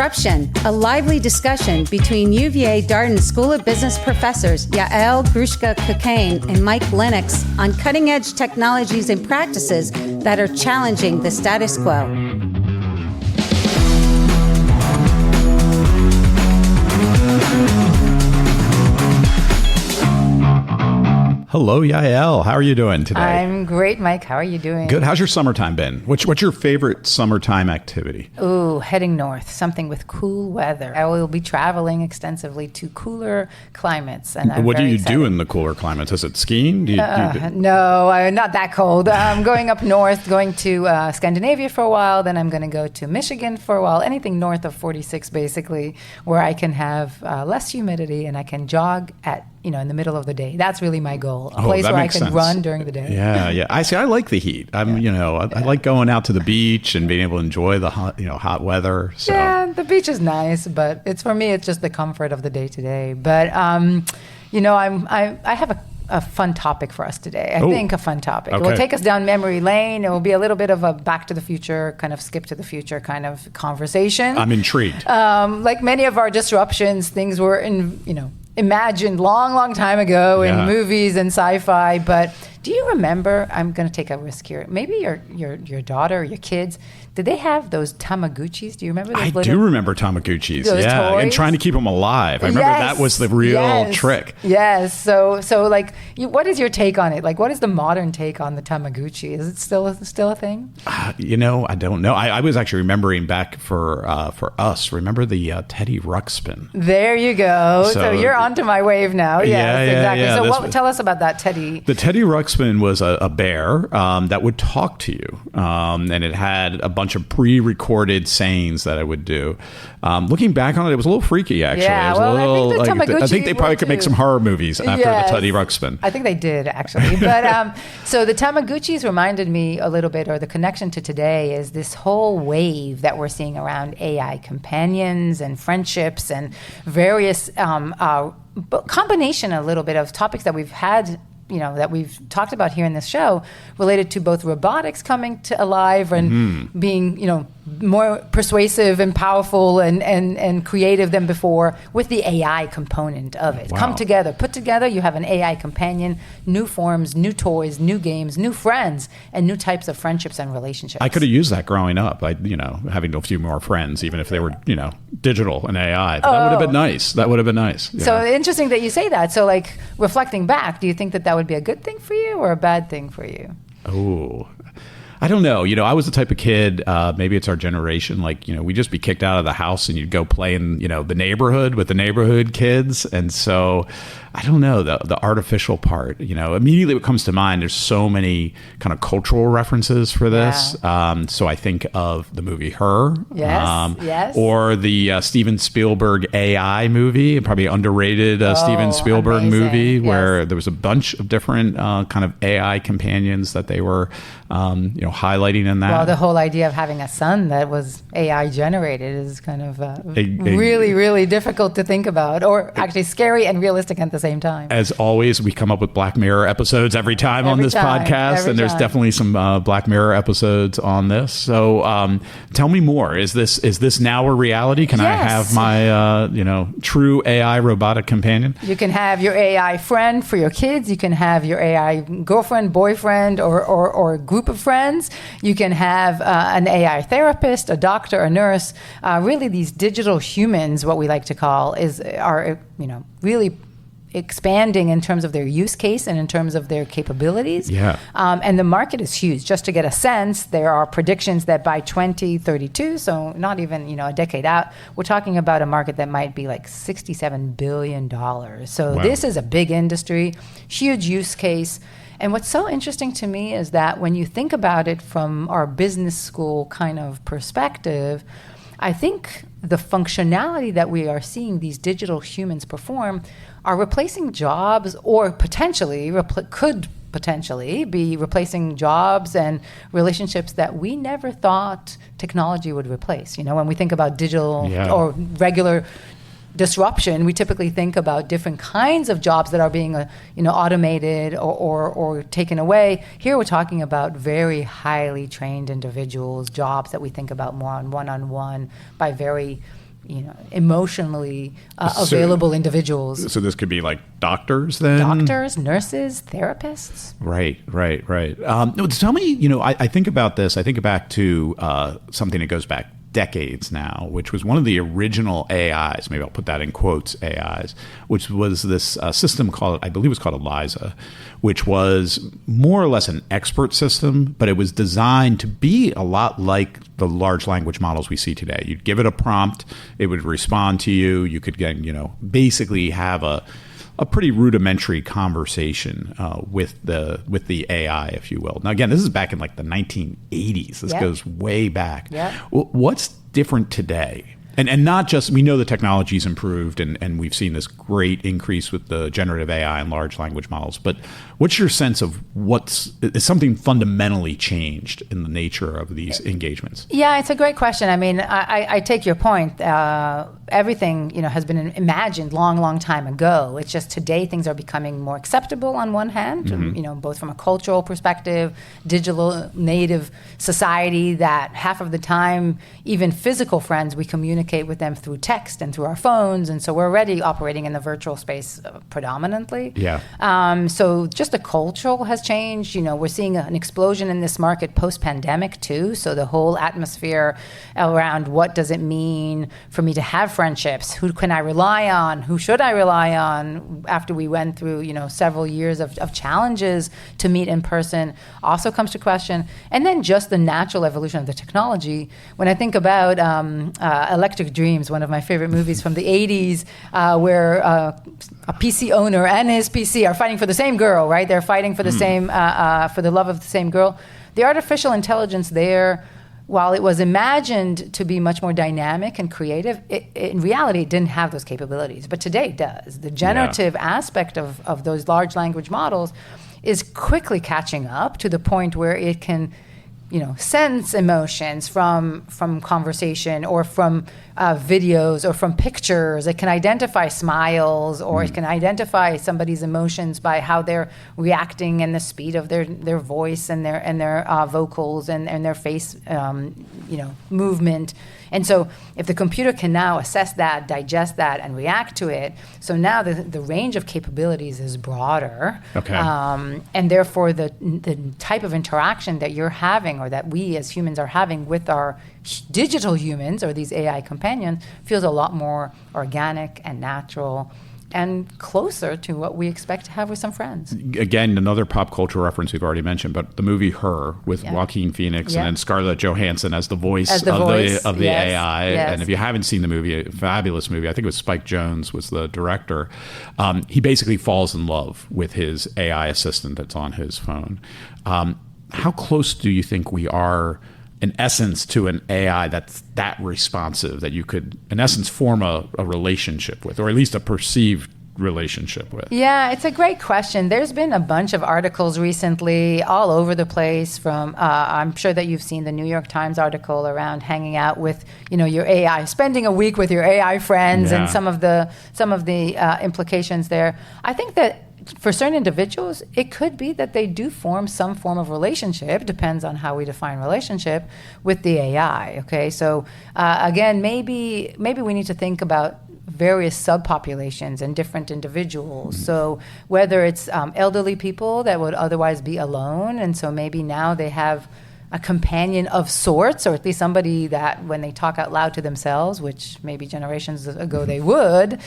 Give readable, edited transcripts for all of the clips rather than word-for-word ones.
Disruption, a lively discussion between UVA Darden School of Business professors Yael Grushka-Cocaine and Mike Lennox on cutting-edge technologies and practices that are challenging the status quo. Hello, Yael. How are you doing today? I'm great, Mike. How are you doing? Good. How's your summertime been? What's your favorite summertime activity? Ooh, heading north, something with cool weather. I will be traveling extensively to cooler climates. And what do you do in the cooler climates? Is it skiing? No, not that cold. I'm going up north, going to Scandinavia for a while. Then I'm going to go to Michigan for a while. Anything north of 46, basically, where I can have less humidity and I can jog in the middle of the day. That's really my goal. A place where I can run during the day. Yeah. I like the heat. I like going out to the beach and being able to enjoy the hot weather. So. Yeah, the beach is nice, but for me, it's just the comfort of the day to day. But I have a fun topic for us today. I think a fun topic. Okay. It will take us down memory lane. It will be a little bit of a back to the future, kind of skip to the future kind of conversation. I'm intrigued. Like many of our disruptions, things were imagined long time ago in movies and sci-fi. But do you remember, I'm going to take a risk here, maybe your daughter or your kids, did they have those Tamaguchis? Do you remember those? I do remember Tamaguchis. Those toys? And trying to keep them alive. I remember that was the real trick. Yes. So what is your take on it? Like, what is the modern take on the Tamaguchi? Is it still a thing? I don't know. I was actually remembering back for us. Remember the Teddy Ruxpin? There you go. So you're onto my wave now. Yes, exactly. Yeah, so tell us about that Teddy. The Teddy Ruxpin was a bear that would talk to you, and it had a bunch of pre-recorded sayings that I would do. Looking back on it, it was a little freaky, actually. Yeah, I think they probably could make some horror movies after the Teddy Ruxpin. I think they did, actually. But so the Tamaguchis reminded me a little bit, or the connection to today is this whole wave that we're seeing around AI companions and friendships and various combination a little bit of topics that we've had, that we've talked about here in this show, related to both robotics coming to alive and being, more persuasive and powerful and creative than before, with the AI component of it. Wow. Put together, you have an AI companion, new forms, new toys, new games, new friends, and new types of friendships and relationships. I could have used that growing up, having a few more friends, even if they were, digital and AI. But that would have been nice. So interesting that you say that. So reflecting back, do you think that would be a good thing for you or a bad thing for you? Oh, I don't know. I was the type of kid, maybe it's our generation, we'd just be kicked out of the house and you'd go play in, the neighborhood with the neighborhood kids. And so I don't know, the artificial part, immediately what comes to mind, there's so many kind of cultural references for this. Yeah. So I think of the movie Her. Yes. Or the Steven Spielberg AI movie, probably underrated Steven Spielberg movie, where there was a bunch of different kind of AI companions that they were, highlighting in that. Well, the whole idea of having a son that was AI generated is kind of really, really difficult to think about, or actually scary and realistic at the same time. As always, we come up with Black Mirror episodes every time on this podcast, and there's definitely some Black Mirror episodes on this. So tell me more. Is this now a reality? Can I have my true AI robotic companion? You can have your AI friend for your kids. You can have your AI girlfriend, boyfriend, or group of friends. You can have an AI therapist, a doctor, a nurse. Really, these digital humans, what we like to call, are really expanding in terms of their use case and in terms of their capabilities. Yeah. And the market is huge. Just to get a sense, there are predictions that by 2032, so not even a decade out, we're talking about a market that might be like $67 billion. So This is a big industry, huge use case. And what's so interesting to me is that when you think about it from our business school kind of perspective, I think the functionality that we are seeing these digital humans perform are replacing jobs, or could potentially be replacing jobs and relationships that we never thought technology would replace. When we think about digital or regular disruption, we typically think about different kinds of jobs that are being automated or taken away. Here we're talking about very highly trained individuals, jobs that we think about more on one-on-one by very emotionally available individuals. So this could be like doctors then? Doctors, nurses, therapists. Right. No, tell me, I think about this. I think back to something that goes back decades now, which was one of the original AIs, maybe I'll put that in quotes, AIs, which was this system called, I believe it was called ELIZA, which was more or less an expert system, but it was designed to be a lot like the large language models we see today. You'd give it a prompt, it would respond to you. You could get, basically have a pretty rudimentary conversation with the AI, if you will. Now, again, this is back in like the 1980s. This goes way back. Yep. What's different today? And not just, we know the technology's improved and we've seen this great increase with the generative AI and large language models, but what's your sense of is something fundamentally changed in the nature of these engagements? Yeah, it's a great question. I mean, I take your point. Everything, has been imagined long time ago. It's just today things are becoming more acceptable on one hand, both from a cultural perspective, digital native society that half of the time, even physical friends, we communicate with them through text and through our phones. And so we're already operating in the virtual space predominantly. Yeah. So just the cultural has changed. We're seeing an explosion in this market post-pandemic too. So the whole atmosphere around what does it mean for me to have friendships? Who can I rely on? Who should I rely on? After we went through, several years of challenges to meet in person also comes to question. And then just the natural evolution of the technology. When I think about Electric Dreams, one of my favorite movies from the 80s, where a PC owner and his PC are fighting for the same girl, right? They're fighting for the same, for the love of the same girl. The artificial intelligence there, while it was imagined to be much more dynamic and creative, in reality, it didn't have those capabilities. But today it does. The generative aspect of those large language models is quickly catching up to the point where it can sense emotions from conversation or from videos or from pictures. It can identify smiles, or it can identify somebody's emotions by how they're reacting and the speed of their voice and their vocals and their face movement. And so if the computer can now assess that, digest that, and react to it, so now the range of capabilities is broader. Okay. And therefore the type of interaction that you're having, or that we as humans are having with our digital humans or these AI companions, feels a lot more organic and natural and closer to what we expect to have with some friends. Again, another pop culture reference we've already mentioned, but the movie Her with Joaquin Phoenix and then Scarlett Johansson as the voice of the AI. Yes. And if you haven't seen the movie, a fabulous movie, I think it was Spike Jonze was the director. He basically falls in love with his AI assistant that's on his phone. How close do you think we are, in essence, to an AI that's that responsive that you could, in essence, form a relationship with, or at least a perceived relationship with? Yeah, it's a great question. There's been a bunch of articles recently all over the place from, I'm sure that you've seen the New York Times article around hanging out with, your AI, spending a week with your AI friends and some of the implications there. I think that for certain individuals, it could be that they do form some form of relationship, depends on how we define relationship, with the AI, okay? So again, maybe we need to think about various subpopulations and different individuals. So whether it's elderly people that would otherwise be alone, and so maybe now they have a companion of sorts, or at least somebody that when they talk out loud to themselves, which maybe generations ago they would,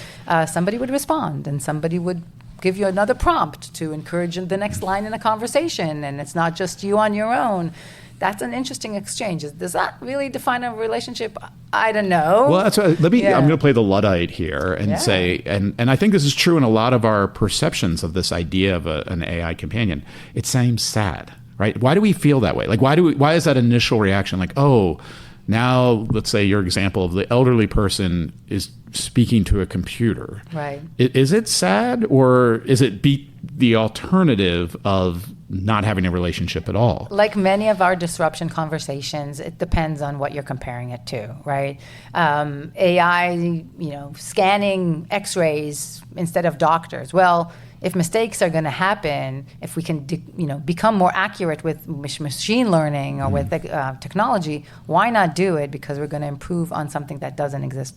somebody would respond and somebody would give you another prompt to encourage the next line in a conversation, and it's not just you on your own. That's an interesting exchange. Does that really define a relationship? I don't know. Well, that's what, I'm going to play the Luddite here and say, and I think this is true in a lot of our perceptions of this idea of an AI companion. It seems sad, right? Why do we feel that way? Like, why is that initial reaction like, oh, now let's say your example of the elderly person is speaking to a computer. Right. Is it sad, or is it the alternative of not having a relationship at all? Like many of our disruption conversations, it depends on what you're comparing it to, right? AI, scanning X-rays instead of doctors. Well, if mistakes are going to happen, if we can, become more accurate with machine learning or with technology, why not do it? Because we're going to improve on something that doesn't exist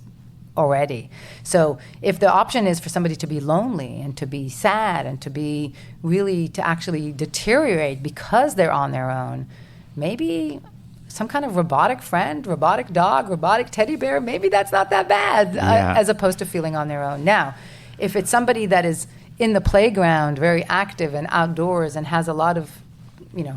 already. So if the option is for somebody to be lonely and to be sad and to be really to actually deteriorate because they're on their own, maybe some kind of robotic friend, robotic dog, robotic teddy bear, maybe that's not that bad as opposed to feeling on their own. Now, if it's somebody that is in the playground, very active and outdoors and has a lot of,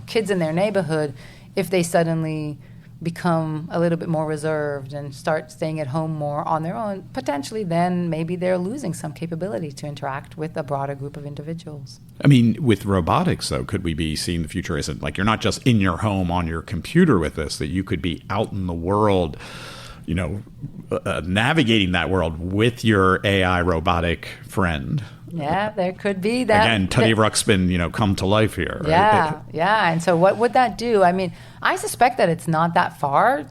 kids in their neighborhood, if they suddenly become a little bit more reserved and start staying at home more on their own, potentially then maybe they're losing some capability to interact with a broader group of individuals. I mean, with robotics, though, could we be seeing the future isn't like you're not just in your home on your computer with this, that you could be out in the world, navigating that world with your AI robotic friend? Yeah, there could be that. Again, Teddy Ruxpin, come to life here. Right? Yeah. And so what would that do? I mean, I suspect that it's not that far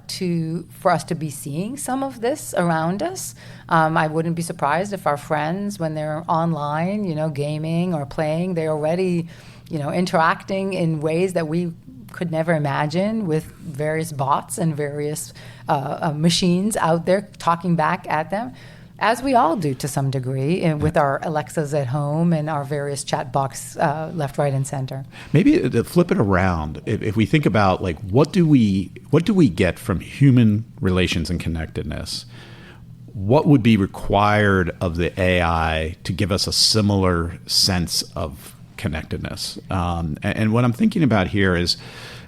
for us to be seeing some of this around us. I wouldn't be surprised if our friends, when they're online, gaming or playing, they're already, interacting in ways that we could never imagine with various bots and various machines out there talking back at them. As we all do to some degree with our Alexas at home and our various chat box left, right, and center. Maybe to flip it around, if we think about like what do we get from human relations and connectedness, what would be required of the AI to give us a similar sense of connectedness? And what I'm thinking about here is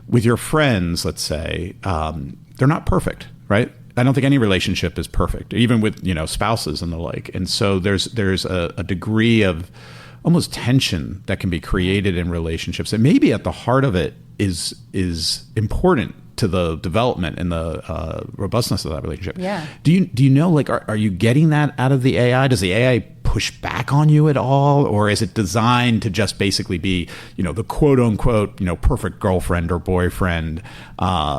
with your friends, let's say, they're not perfect, right? I don't think any relationship is perfect, even with spouses and the like. And so there's a degree of almost tension that can be created in relationships, and maybe at the heart of it is important to the development and the robustness of that relationship. Yeah. Do you know, like, are you getting that out of the AI? Does the AI push back on you at all, or is it designed to just basically be, the quote unquote, perfect girlfriend or boyfriend,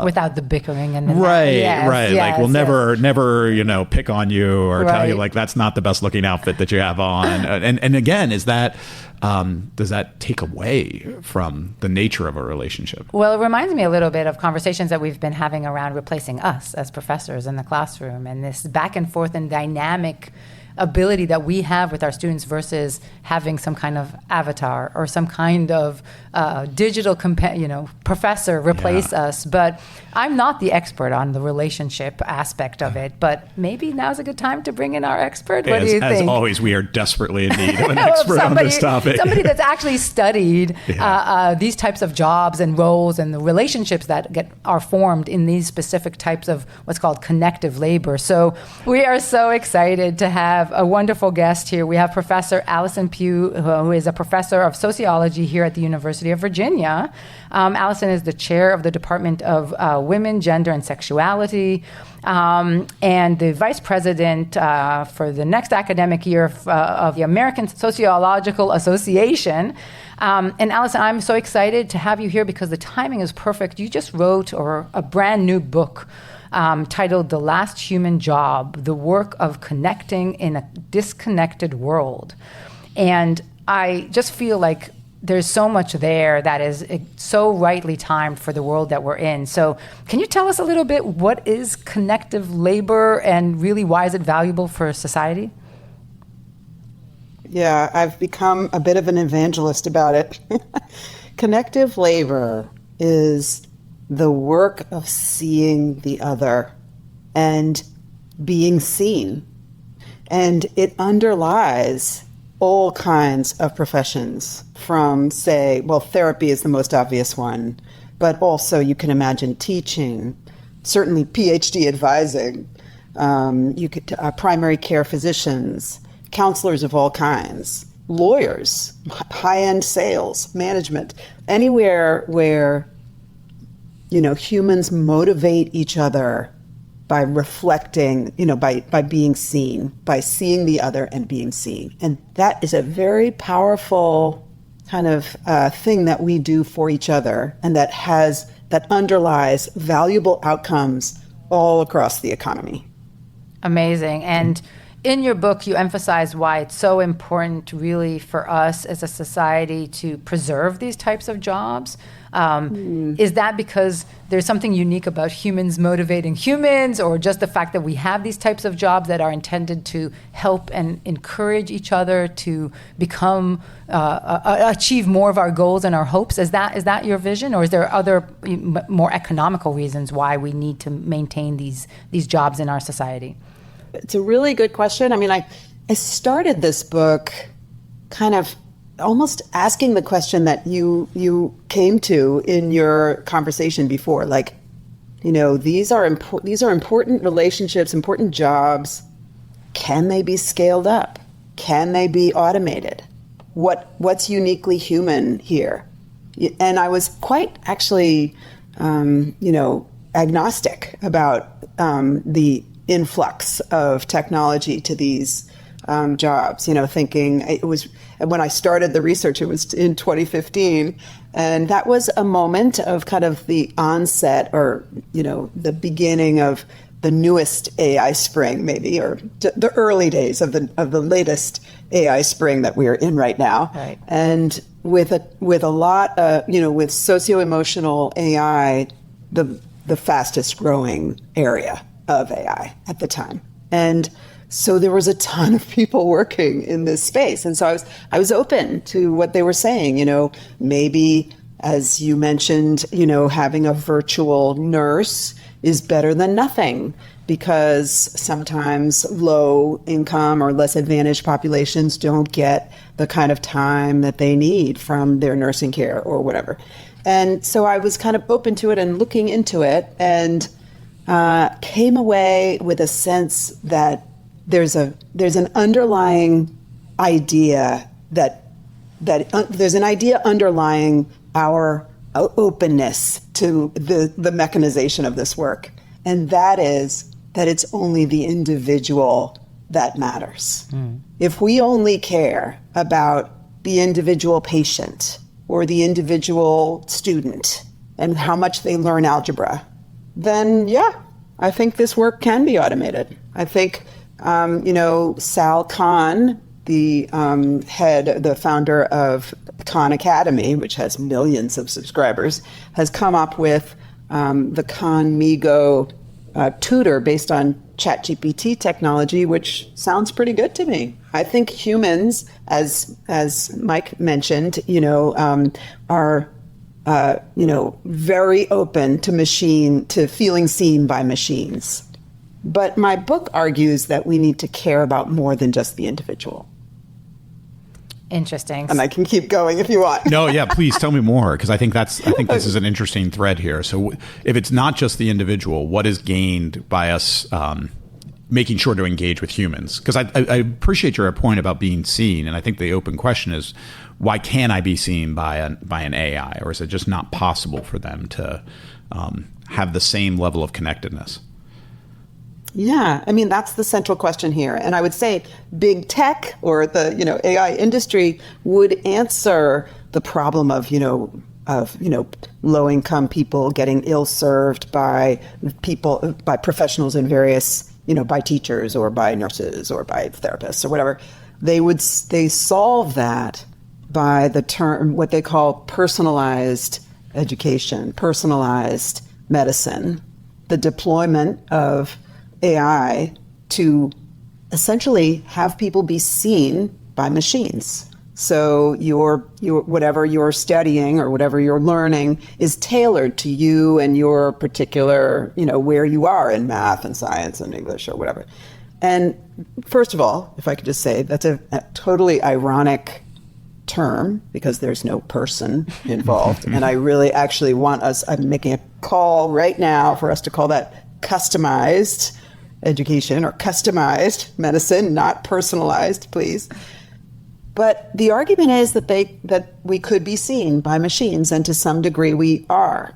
without the bickering and right? Yes, like we'll never, pick on you or tell you Right. like that's not the best looking outfit that you have on. And again, is that does that take away from the nature of a relationship? Well, it reminds me a little bit of conversations that we've been having around replacing us as professors in the classroom, and this back and forth and dynamic ability that we have with our students versus having some kind of avatar or some kind of digital professor replace us. But I'm not the expert on the relationship aspect of it, but maybe now's a good time to bring in our expert. What do you think? As always, we are desperately in need of an expert on this topic. Somebody that's actually studied these types of jobs and roles and the relationships that are formed in these specific types of what's called connective labor. So we are so excited to have a wonderful guest here. We have Professor Allison Pugh, who is a professor of sociology here at the University of Virginia. Allison is the chair of the Department of Women, Gender, and Sexuality, and the vice president for the next academic year of the American Sociological Association. And Allison, I'm so excited to have you here because the timing is perfect. You just wrote a brand new book titled The Last Human Job, The Work of Connecting in a Disconnected World. And I just feel like there's so much there that is so rightly timed for the world that we're in. So can you tell us a little bit what is connective labor and really why is it valuable for society? Yeah, I've become a bit of an evangelist about it. Connective labor is the work of seeing the other and being seen. And it underlies all kinds of professions from, say, therapy is the most obvious one, but also you can imagine teaching, certainly PhD advising, you could primary care physicians, counselors of all kinds, lawyers, high-end sales, management, anywhere where, humans motivate each other by reflecting, by being seen, by seeing the other and being seen. And that is a very powerful kind of thing that we do for each other and that underlies valuable outcomes all across the economy. Amazing. And in your book, you emphasize why it's so important really for us as a society to preserve these types of jobs. Is that because there's something unique about humans motivating humans, or just the fact that we have these types of jobs that are intended to help and encourage each other to become, achieve more of our goals and our hopes? Is that your vision, or is there other more economical reasons why we need to maintain these jobs in our society? It's a really good question. I mean, I started this book kind of almost asking the question that you came to in your conversation before, like, these are important relationships, important jobs. Can they be scaled up? Can they be automated? What's uniquely human here? And I was quite actually, agnostic about the influx of technology to these jobs, thinking it was, when I started the research, it was in 2015. And that was a moment of kind of the onset, or, the beginning of the newest AI spring, maybe, or the early days of the latest AI spring that we are in right now. Right. And with a lot, with socio-emotional AI, the fastest growing area of AI at the time. And so there was a ton of people working in this space. And so I was open to what they were saying, maybe, as you mentioned, having a virtual nurse is better than nothing, because sometimes low income or less advantaged populations don't get the kind of time that they need from their nursing care or whatever. And so I was kind of open to it and looking into it, and came away with a sense that there's an underlying idea there's an idea underlying our openness to the mechanization of this work, and that is that it's only the individual that matters. If we only care about the individual patient or the individual student and how much they learn algebra, then I think this work can be automated. I think Sal Khan, the the founder of Khan Academy, which has millions of subscribers, has come up with the Khan Migo tutor based on ChatGPT technology, which sounds pretty good to me. I think humans, as Mike mentioned, are very open to feeling seen by machines. But my book argues that we need to care about more than just the individual. Interesting. And I can keep going if you want. No, yeah, please tell me more, because I think this is an interesting thread here. So if it's not just the individual, what is gained by us making sure to engage with humans? Because I appreciate your point about being seen, and I think the open question is, why can't I be seen by an AI, or is it just not possible for them to have the same level of connectedness? Yeah, I mean, that's the central question here. And I would say big tech or the AI industry would answer the problem of low income people getting ill served by professionals in various, by teachers or by nurses or by therapists or whatever. They solve that by the term, what they call personalized education, personalized medicine, the deployment of AI to essentially have people be seen by machines. So your whatever you're studying or whatever you're learning is tailored to you and your particular, where you are in math and science and English or whatever. And first of all, if I could just say, that's a totally ironic term, because there's no person involved. And I really actually want I'm making a call right now for us to call that customized education or customized medicine, not personalized, please. But the argument is that we could be seen by machines, and to some degree we are.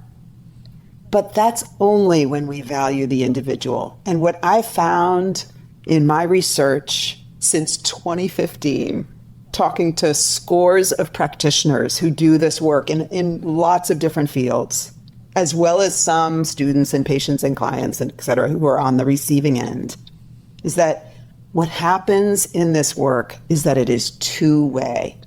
But that's only when we value the individual. And what I found in my research since 2015, talking to scores of practitioners who do this work in lots of different fields, as well as some students and patients and clients and et cetera who are on the receiving end, is that what happens in this work is that it is two-way.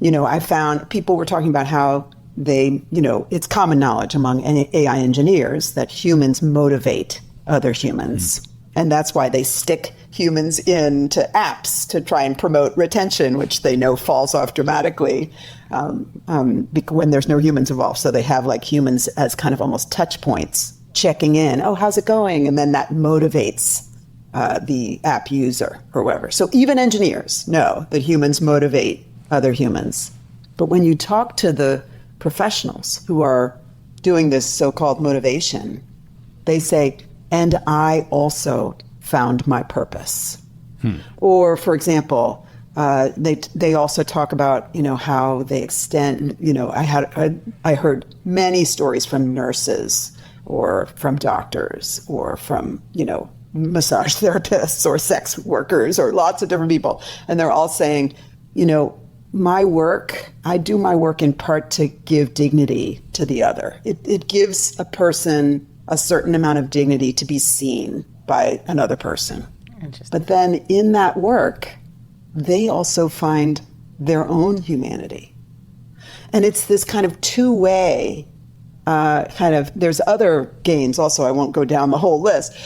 I found people were talking about how it's common knowledge among AI engineers that humans motivate other humans. And that's why they stick humans into apps to try and promote retention, which they know falls off dramatically when there's no humans involved. So they have like humans as kind of almost touch points, checking in. Oh, how's it going? And then that motivates the app user or whatever. So even engineers know that humans motivate other humans. But when you talk to the professionals who are doing this so-called motivation, they say, and I also found my purpose. Or, for example, they also talk about, how they extend, I heard many stories from nurses or from doctors or from, massage therapists or sex workers or lots of different people. And they're all saying, I do my work in part to give dignity to the other. It gives a person a certain amount of dignity to be seen by another person. But then in that work, they also find their own humanity. And it's this kind of two-way there's other gains also. I won't go down the whole list,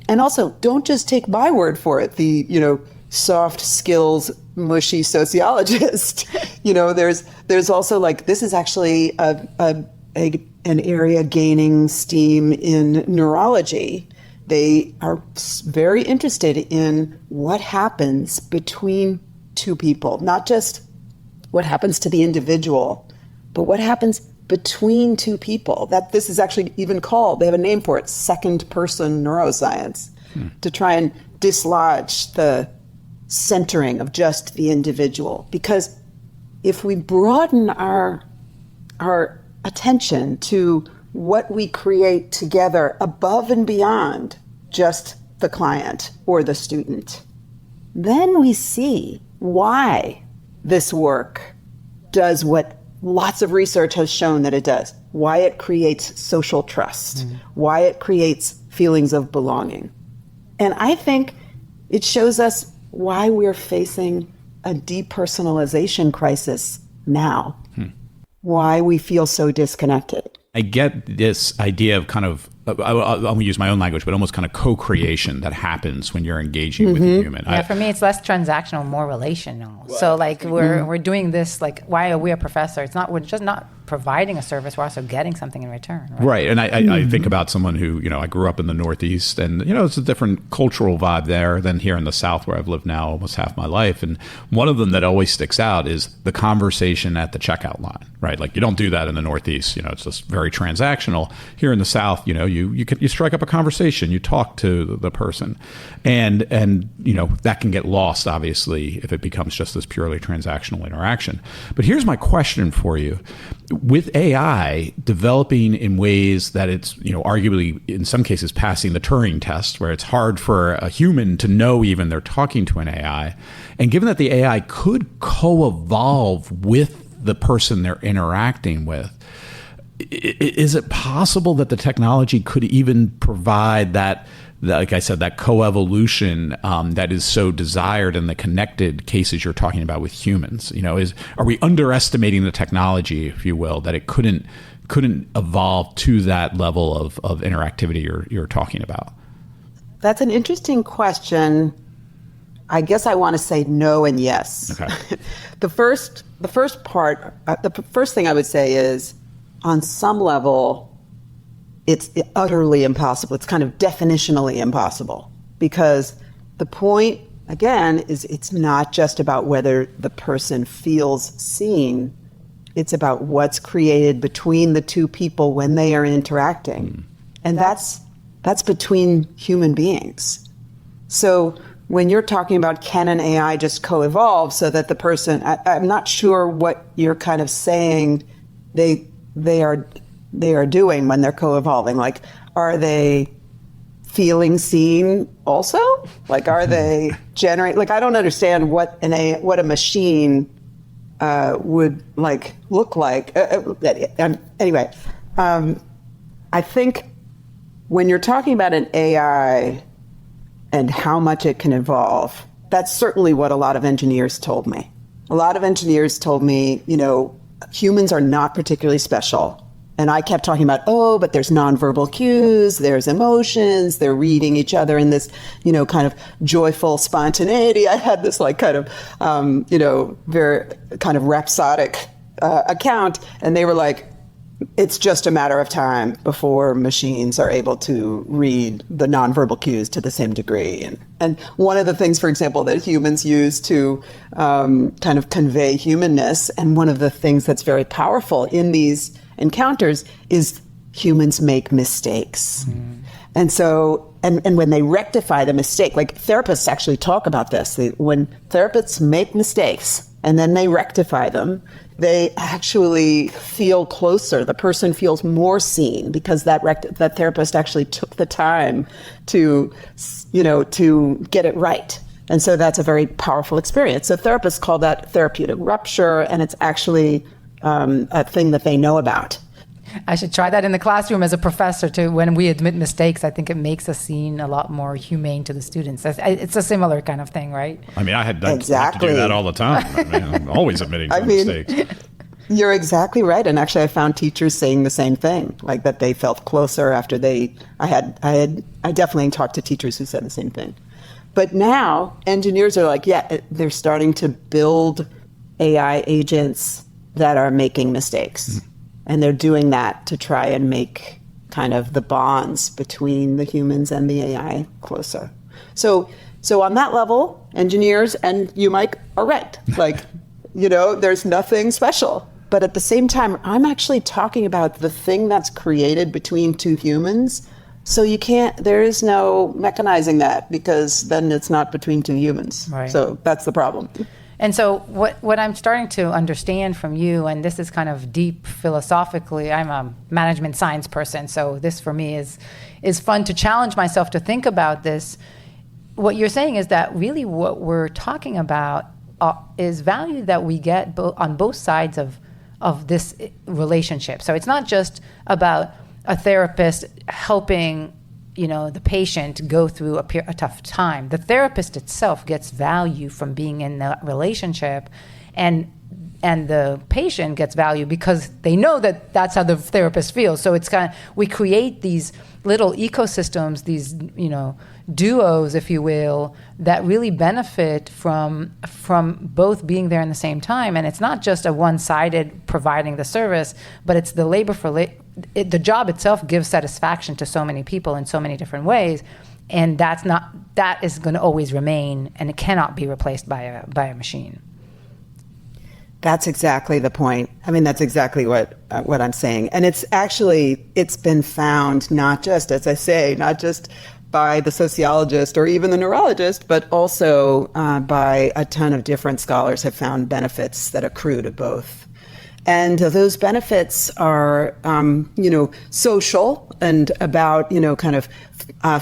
and also don't just take my word for it. The, soft skills, mushy sociologist, there's also like, this is actually an area gaining steam in neurology. They are very interested in what happens between two people, not just what happens to the individual, but what happens between two people. That this is actually even called, they have a name for it, second person neuroscience, to try and dislodge the centering of just the individual. Because if we broaden our attention to what we create together above and beyond just the client or the student, then we see why this work does what lots of research has shown that it does, why it creates social trust, why it creates feelings of belonging. And I think it shows us why we're facing a depersonalization crisis now, why we feel so disconnected. I get this idea of kind of, I'll use my own language, but almost kind of co-creation that happens when you're engaging with a human. Yeah, for me, it's less transactional, more relational. So like we're doing this, like, why are we a professor? We're just not providing a service, we're also getting something in return. Right. And I think about someone who, I grew up in the Northeast, and, it's a different cultural vibe there than here in the South, where I've lived now almost half my life. And one of them that always sticks out is the conversation at the checkout line, right? Like, you don't do that in the Northeast. It's just very transactional. Here in the South, you strike up a conversation, you talk to the person, and that can get lost, obviously, if it becomes just this purely transactional interaction. But here's my question for you. With AI developing in ways that it's, arguably in some cases passing the Turing test, where it's hard for a human to know even they're talking to an AI, and given that the AI could co-evolve with the person they're interacting with, is it possible that the technology could even provide that, like I said, that coevolution that is so desired in the connected cases you're talking about with humans? Are we underestimating the technology, if you will, that it couldn't evolve to that level of interactivity you're talking about? That's an interesting question. I guess I want to say no and yes. Okay. The first part, the first thing I would say is, on some level, it's utterly impossible. It's kind of definitionally impossible, because the point, again, is it's not just about whether the person feels seen. It's about what's created between the two people when they are interacting. And that's between human beings. So when you're talking about, can an AI just co-evolve so that the person, I'm not sure what you're kind of saying they are doing when they're co-evolving. Like, are they feeling seen also? Like, are they generate? Like, I don't understand what a machine would like look like. Anyway, I think when you're talking about an AI, and how much it can evolve. That's certainly what a lot of engineers told me. A lot of engineers told me, humans are not particularly special. And I kept talking about, but there's nonverbal cues, there's emotions, they're reading each other in this, kind of joyful spontaneity. I had this very kind of rhapsodic account, and they were like, it's just a matter of time before machines are able to read the nonverbal cues to the same degree. And one of the things, for example, that humans use to kind of convey humanness, and one of the things that's very powerful in these encounters is humans make mistakes. And so, and when they rectify the mistake, like therapists actually talk about this, when therapists make mistakes and then they rectify them, they actually feel closer. The person feels more seen because that therapist actually took the time to get it right. And so that's a very powerful experience. So therapists call that therapeutic rupture, and it's actually a thing that they know about. I should try that in the classroom as a professor too. When we admit mistakes, I think it makes us seem a lot more humane to the students. It's a similar kind of thing, right? I mean, I have to do that all the time. I mean, I'm always admitting to mistakes. You're exactly right. And actually, I found teachers saying the same thing, like that they felt closer after I definitely talked to teachers who said the same thing. But now engineers are like, they're starting to build AI agents that are making mistakes. And they're doing that to try and make kind of the bonds between the humans and the AI closer. So on that level, engineers and you, Mike, are right. Like, there's nothing special. But at the same time, I'm actually talking about the thing that's created between two humans. So there is no mechanizing that, because then it's not between two humans. Right. So that's the problem. And so what I'm starting to understand from you, and this is kind of deep philosophically, I'm a management science person, so this for me is fun to challenge myself to think about this. What you're saying is that really what we're talking about is value that we get on both sides of this relationship. So it's not just about a therapist helping the patient go through a tough time. The therapist itself gets value from being in that relationship, and the patient gets value because they know that that's how the therapist feels. So it's we create these little ecosystems, these duos, if you will, that really benefit from both being there in the same time. And it's not just a one-sided providing the service, but it's the labor for the job itself gives satisfaction to so many people in so many different ways, and that is going to always remain, and it cannot be replaced by a machine. That's exactly the point. I mean, that's exactly what I'm saying, and it's been found not just, as I say, not just by the sociologist or even the neurologist, but also by a ton of different scholars have found benefits that accrue to both. And those benefits are, social and about, kind of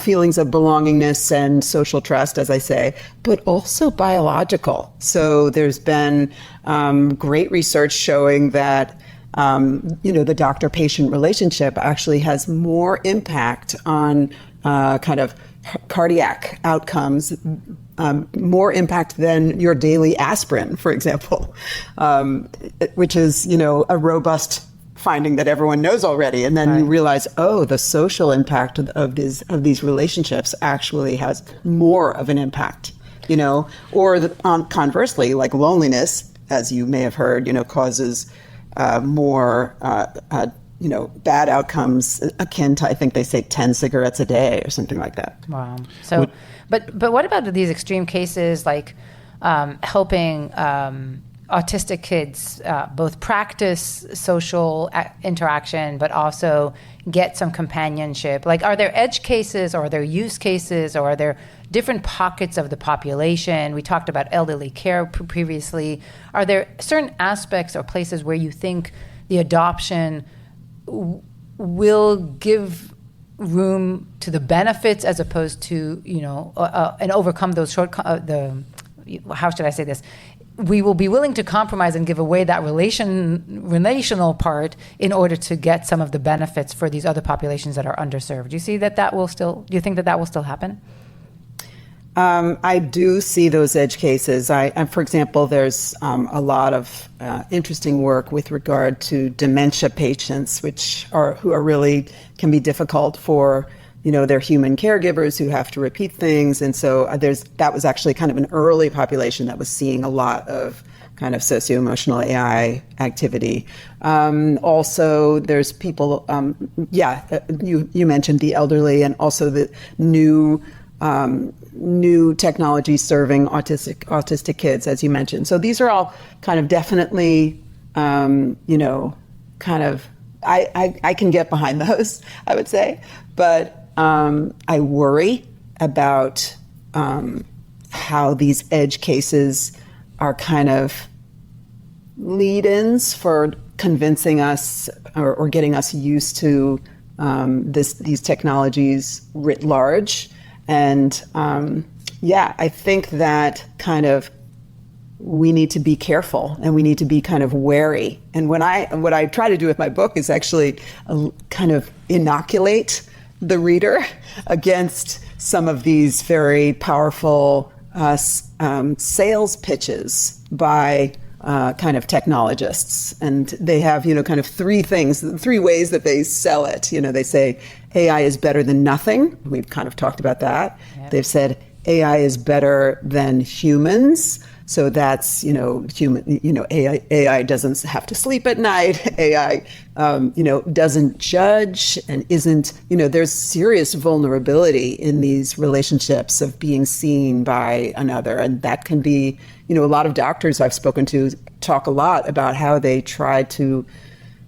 feelings of belongingness and social trust, as I say, but also biological. So there's been great research showing that, the doctor-patient relationship actually has more impact on kind of cardiac outcomes, more impact than your daily aspirin, for example, which is, a robust finding that everyone knows already. And then you realize, the social impact of these relationships actually has more of an impact, or conversely, like loneliness, as you may have heard, causes more, bad outcomes akin to, I think they say 10 cigarettes a day or something like that. Wow. So, but what about these extreme cases, like helping autistic kids both practice social interaction, but also get some companionship? Like, are there edge cases, or are there use cases, or are there different pockets of the population? We talked about elderly care previously. Are there certain aspects or places where you think the adoption will give room to the benefits as opposed to, and overcome those how should I say this? We will be willing to compromise and give away that relational part in order to get some of the benefits for these other populations that are underserved. Do you see that do you think that will still happen? I do see those edge cases. For example, there's a lot of interesting work with regard to dementia patients, who are really can be difficult for their human caregivers who have to repeat things, and so that was actually kind of an early population that was seeing a lot of kind of socio-emotional AI activity. Also, there's people. You mentioned the elderly, and also the new technology serving autistic kids, as you mentioned. So these are all kind of definitely, kind of, I can get behind those, I would say. But I worry about how these edge cases are kind of lead-ins for convincing us or getting us used to these technologies writ large. And I think that kind of we need to be careful and we need to be kind of wary. And what I try to do with my book is actually kind of inoculate the reader against some of these very powerful sales pitches by kind of technologists. And they have, kind of three ways that they sell it. They say AI is better than nothing. We've kind of talked about that. Yep. They've said AI is better than humans. So that's, AI doesn't have to sleep at night. AI, doesn't judge and isn't, there's serious vulnerability in these relationships of being seen by another. And that can be, a lot of doctors I've spoken to talk a lot about how they try to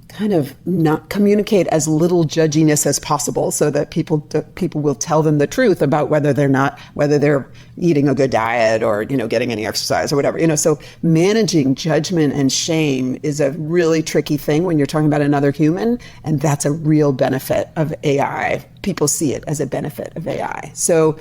kind of not communicate as little judginess as possible so that people will tell them the truth about whether they're eating a good diet or, getting any exercise or whatever, so managing judgment and shame is a really tricky thing when you're talking about another human. And that's a real benefit of AI. People see it as a benefit of AI. So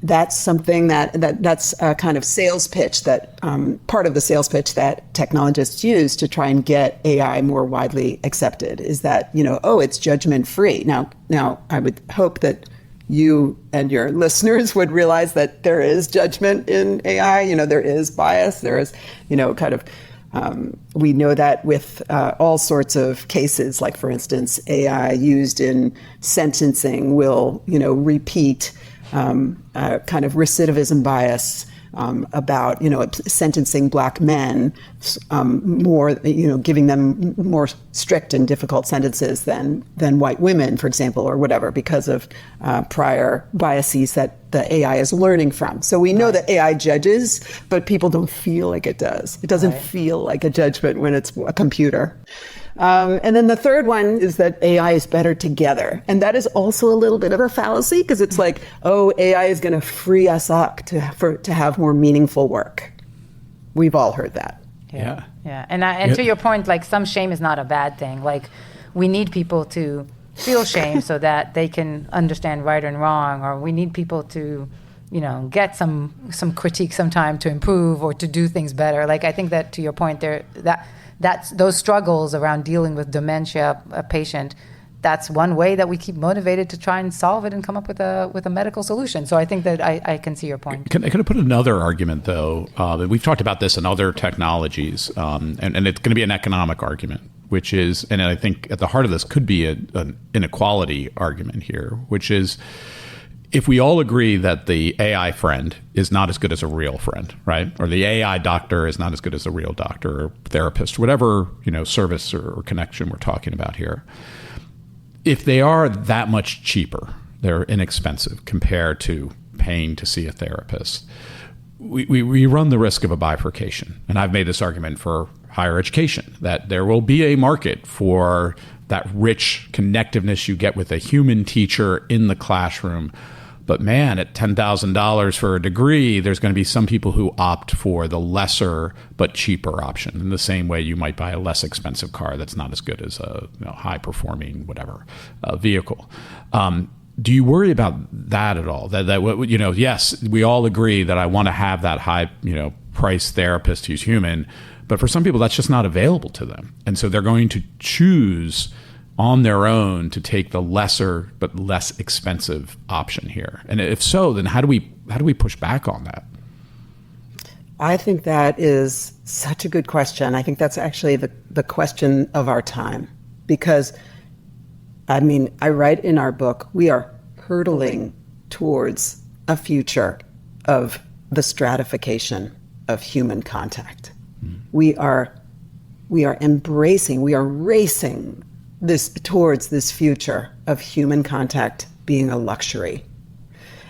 that's something that's a kind of sales pitch that part of the sales pitch that technologists use to try and get AI more widely accepted is that, it's judgment free. Now I would hope that you and your listeners would realize that there is judgment in AI. There is bias. There is, kind of, we know that with all sorts of cases, like, for instance, AI used in sentencing will, repeat kind of recidivism bias about, sentencing Black men more, giving them more strict and difficult sentences than white women, for example, or whatever, because of prior biases that the AI is learning from. So we know that AI judges, but people don't feel like it does. It doesn't feel like a judgment when it's a computer. And then the third one is that AI is better together. And that is also a little bit of a fallacy because it's like, AI is going to free us up to have more meaningful work. We've all heard that. Yeah. And to your point, like, some shame is not a bad thing. Like, we need people to feel shame so that they can understand right and wrong, or we need people to, get some critique sometime to improve or to do things better. Like, I think that, to your point there, that's those struggles around dealing with dementia, a patient, that's one way that we keep motivated to try and solve it and come up with a medical solution. So I think that I can see your point. Can I put another argument, though? We've talked about this in other technologies, and it's going to be an economic argument, which is, and I think at the heart of this could be an inequality argument here, which is, if we all agree that the AI friend is not as good as a real friend, right? Or the AI doctor is not as good as a real doctor or therapist, whatever, service or connection we're talking about here. If they are that much cheaper, they're inexpensive compared to paying to see a therapist, we run the risk of a bifurcation. And I've made this argument for higher education, that there will be a market for that rich connectiveness you get with a human teacher in the classroom. But man, at $10,000 for a degree, there's going to be some people who opt for the lesser but cheaper option. In the same way, you might buy a less expensive car that's not as good as a high-performing whatever vehicle. Do you worry about that at all? That yes, we all agree that I want to have that high price therapist who's human, but for some people that's just not available to them, and so they're going to choose on their own to take the lesser but less expensive option here? And if so, then how do we push back on that? I think that is such a good question. I think that's actually the question of our time. Because, I mean, I write in our book, we are hurtling towards a future of the stratification of human contact. We are embracing, we are racing towards this future of human contact being a luxury.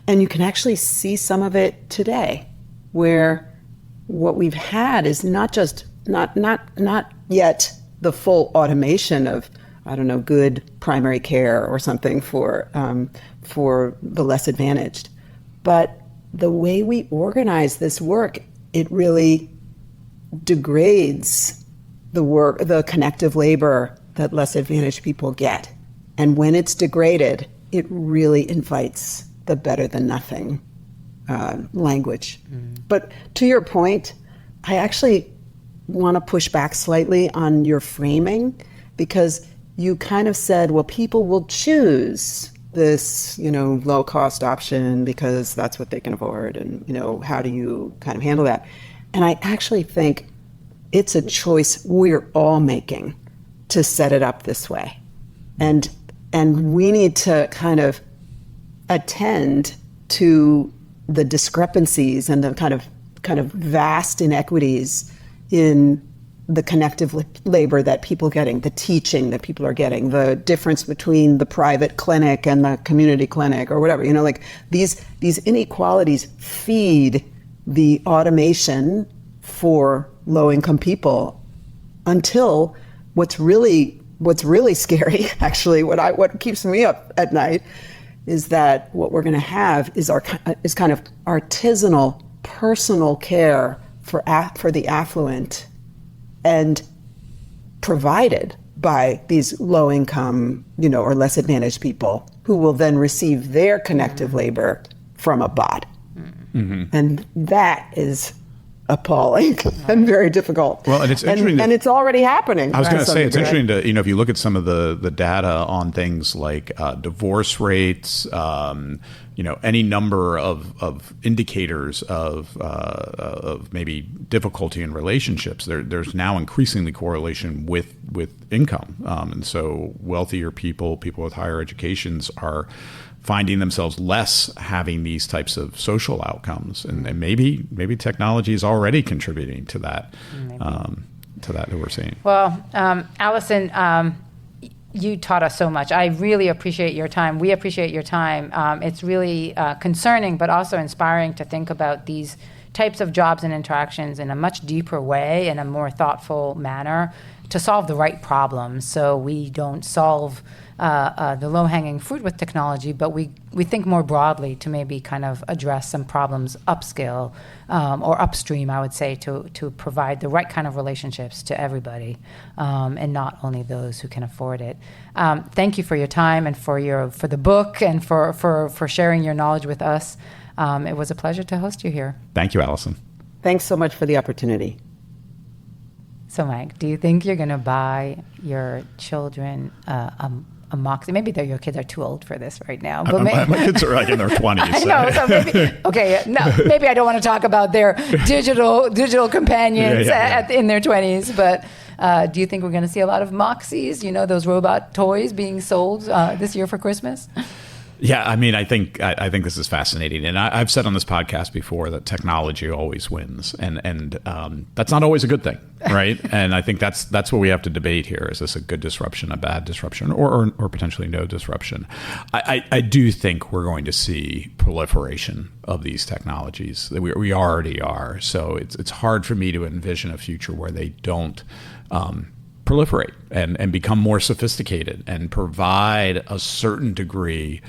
And you can actually see some of it today, where what we've had is not yet the full automation of, I don't know, good primary care or something for the less advantaged, but the way we organize this work, it really degrades the connective labor that less advantaged people get. And when it's degraded, it really invites the better than nothing language. But to your point, I actually want to push back slightly on your framing, because you kind of said, well, people will choose this, low cost option because that's what they can afford. And, how do you kind of handle that? And I actually think it's a choice we're all making to set it up this way. And we need to kind of attend to the discrepancies and the kind of vast inequities in the connective labor that people are getting, the teaching that people are getting, the difference between the private clinic and the community clinic or whatever. These inequalities feed the automation for low-income people, until what's really scary, actually, what keeps me up at night, is that what we're going to have is kind of artisanal, personal care for the affluent, and provided by these low-income, or less advantaged people, who will then receive their connective labor from a bot. Mm-hmm. And that is appalling and very difficult. Well, and it's interesting, and it's already happening. I was going to say, it's interesting to, if you look at some of the data on things like divorce rates, any number of indicators of maybe difficulty in relationships, there's now increasingly correlation with income. And so wealthier people with higher educations are finding themselves less having these types of social outcomes, and maybe technology is already contributing to that, that we're seeing. Well, Allison, you taught us so much. I really appreciate your time. We appreciate your time. It's really concerning, but also inspiring to think about these types of jobs and interactions in a much deeper way, in a more thoughtful manner, to solve the right problems. So we don't solve the low-hanging fruit with technology, but we think more broadly to maybe kind of address some problems upscale or upstream, I would say, to provide the right kind of relationships to everybody, and not only those who can afford it. Thank you for your time and for the book and for sharing your knowledge with us. It was a pleasure to host you here. Thank you, Allison. Thanks so much for the opportunity. So, Mike, do you think you're going to buy your children a Moxie? Maybe your kids are too old for this right now. But my kids are like in their 20s. I know. So maybe I don't want to talk about their digital companions in their 20s. But do you think we're going to see a lot of Moxies? Those robot toys being sold this year for Christmas? Yeah, I mean, I think this is fascinating, and I've said on this podcast before that technology always wins, and that's not always a good thing, right? And I think that's what we have to debate here: is this a good disruption, a bad disruption, or potentially no disruption? I do think we're going to see proliferation of these technologies. We already are, so it's hard for me to envision a future where they don't proliferate and become more sophisticated and provide a certain degree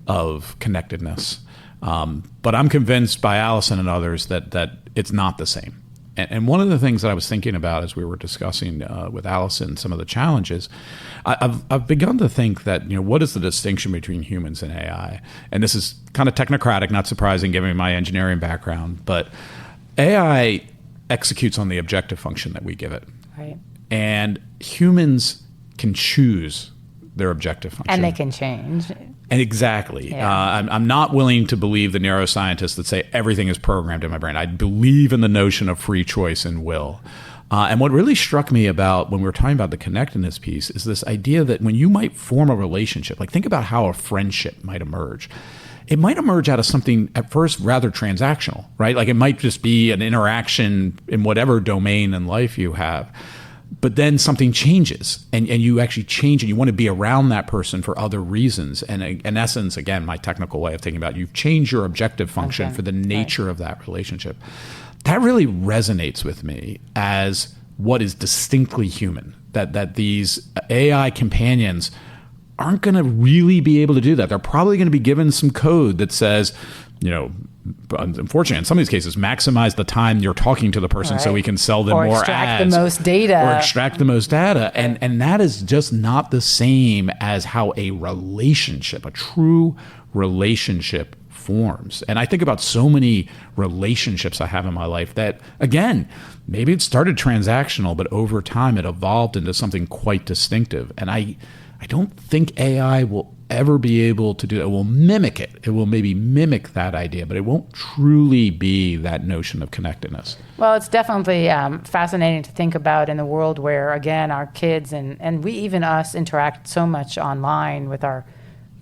of connectedness. But I'm convinced by Allison and others that it's not the same. And one of the things that I was thinking about as we were discussing with Allison some of the challenges, I've begun to think that, what is the distinction between humans and AI? And this is kind of technocratic, not surprising given my engineering background, but AI executes on the objective function that we give it. Right. And humans can choose their objective function. And they can change. And exactly. Yeah. I'm not willing to believe the neuroscientists that say everything is programmed in my brain. I believe in the notion of free choice and will. And what really struck me about when we were talking about the connectedness piece is this idea that when you might form a relationship, like think about how a friendship might emerge. It might emerge out of something at first rather transactional, right? Like it might just be an interaction in whatever domain in life you have. But then something changes and you actually change and you want to be around that person for other reasons. And in essence, again, my technical way of thinking about it, you've changed your objective function for the nature of that relationship. That really resonates with me as what is distinctly human, that these AI companions aren't going to really be able to do that. They're probably going to be given some code that says, unfortunately, in some of these cases, maximize the time you're talking to the person so we can sell them more ads. Or extract the most data. Or extract the most data. And that is just not the same as how a relationship, a true relationship forms. And I think about so many relationships I have in my life that, again, maybe it started transactional, but over time it evolved into something quite distinctive. And I don't think AI will ever be able to do it. It will mimic it. It will maybe mimic that idea, but it won't truly be that notion of connectedness. Well, it's definitely fascinating to think about in the world where, again, our kids and we, even us, interact so much online with our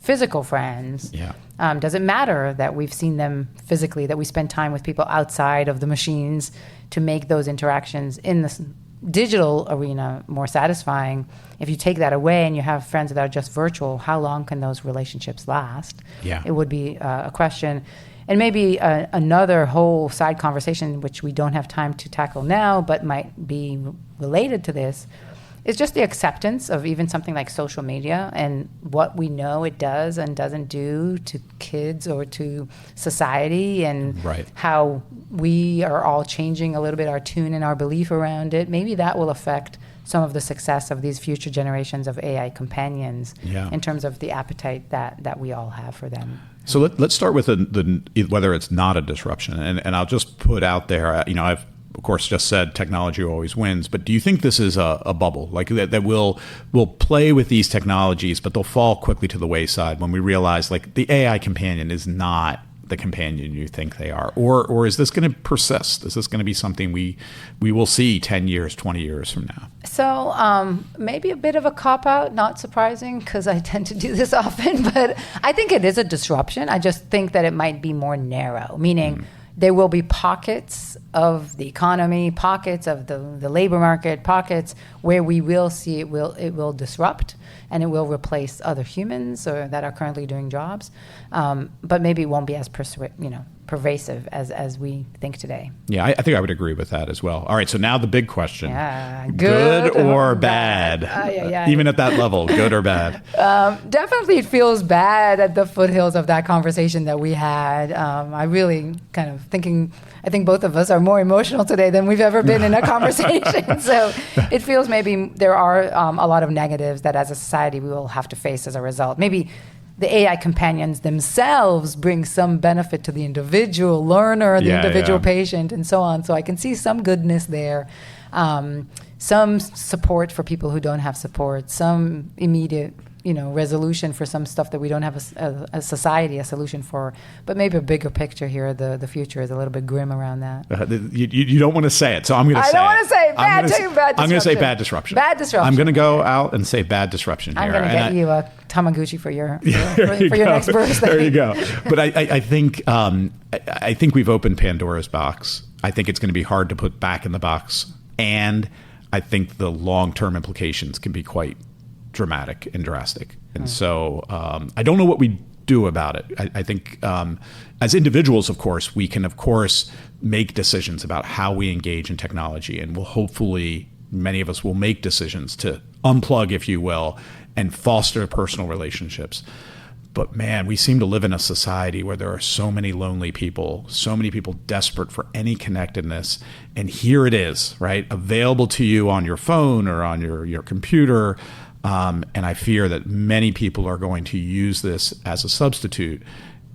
physical friends. Yeah. Does it matter that we've seen them physically, that we spend time with people outside of the machines to make those interactions in the digital arena more satisfying? If you take that away and you have friends that are just virtual, how long can those relationships last? Yeah. It would be a question. And maybe another whole side conversation, which we don't have time to tackle now, but might be related to this, is just the acceptance of even something like social media and what we know it does and doesn't do to kids or to society, and how we are all changing a little bit our tune and our belief around it. Maybe that will affect some of the success of these future generations of AI companions in terms of the appetite that we all have for them. So let's start with whether it's not a disruption. And I'll just put out there, I've of course just said technology always wins, but do you think this is a bubble, like that we'll play with these technologies, but they'll fall quickly to the wayside when we realize like the AI companion is not the companion you think they are? Or is this going to persist? Is this going to be something we will see 10 years, 20 years from now? So maybe a bit of a cop-out, not surprising, because I tend to do this often, but I think it is a disruption. I just think that it might be more narrow, meaning there will be pockets of the economy, pockets of the labor market, pockets where we will see it will disrupt, and it will replace other humans or that are currently doing jobs. But maybe it won't be as pervasive as we think today. Yeah, I think I would agree with that as well. All right, so now the big question. Yeah, good or bad? Even at that level, good or bad? Definitely it feels bad at the foothills of that conversation that we had. I really kind of I think both of us are more emotional today than we've ever been in a conversation. So it feels maybe there are a lot of negatives that as a society we will have to face as a result. Maybe the AI companions themselves bring some benefit to the individual learner, the individual patient, and so on. So I can see some goodness there, some support for people who don't have support, some immediate resolution for some stuff that we don't have a society a solution for. But maybe a bigger picture here, the future is a little bit grim around that. You don't want to say it, so I'm going to say it. I don't want to say bad disruption. I'm going to say bad disruption. Bad disruption. I'm going to go out and say bad disruption here. I'm going to get you a Tamagotchi for your next birthday. There you go. But I think we've opened Pandora's box. I think it's going to be hard to put back in the box, and I think the long-term implications can be quite dramatic and drastic. And so I don't know what we do about it. I think as individuals, of course, we can, of course, make decisions about how we engage in technology. And we'll hopefully, many of us will make decisions to unplug, if you will, and foster personal relationships. But man, we seem to live in a society where there are so many lonely people, so many people desperate for any connectedness. And here it is, right? Available to you on your phone or on your computer. And I fear that many people are going to use this as a substitute,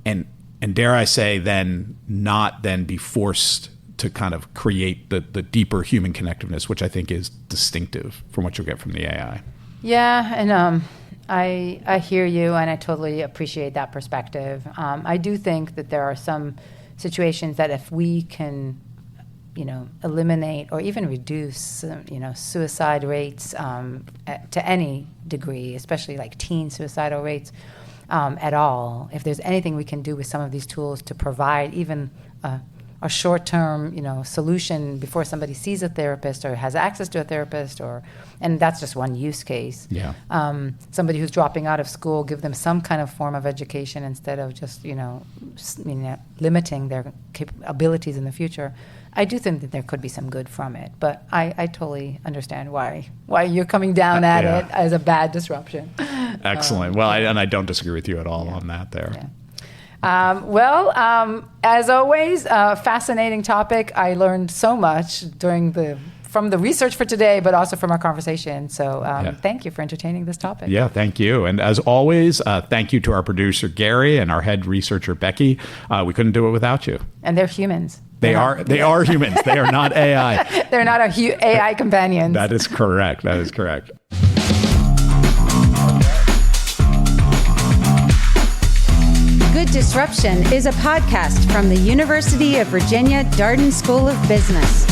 and dare I say, then not be forced to kind of create the deeper human connectiveness, which I think is distinctive from what you'll get from the AI. Yeah, and I hear you, and I totally appreciate that perspective. I do think that there are some situations that if we can, eliminate or even reduce, suicide rates to any degree, especially like teen suicidal rates at all. If there's anything we can do with some of these tools to provide even a short-term, solution before somebody sees a therapist or has access to a therapist, and that's just one use case. Yeah. Somebody who's dropping out of school, give them some kind of form of education instead of just, limiting their abilities in the future. I do think that there could be some good from it, but I totally understand why you're coming down at it as a bad disruption. Excellent. I don't disagree with you at all on that there. Yeah. As always, fascinating topic. I learned so much from the research for today, but also from our conversation. So thank you for entertaining this topic. Yeah, thank you. And as always, thank you to our producer, Gary, and our head researcher, Becky. We couldn't do it without you. And they're humans. They are humans. They are not AI. They're not our AI companions. That is correct. Good Disruption is a podcast from the University of Virginia Darden School of Business.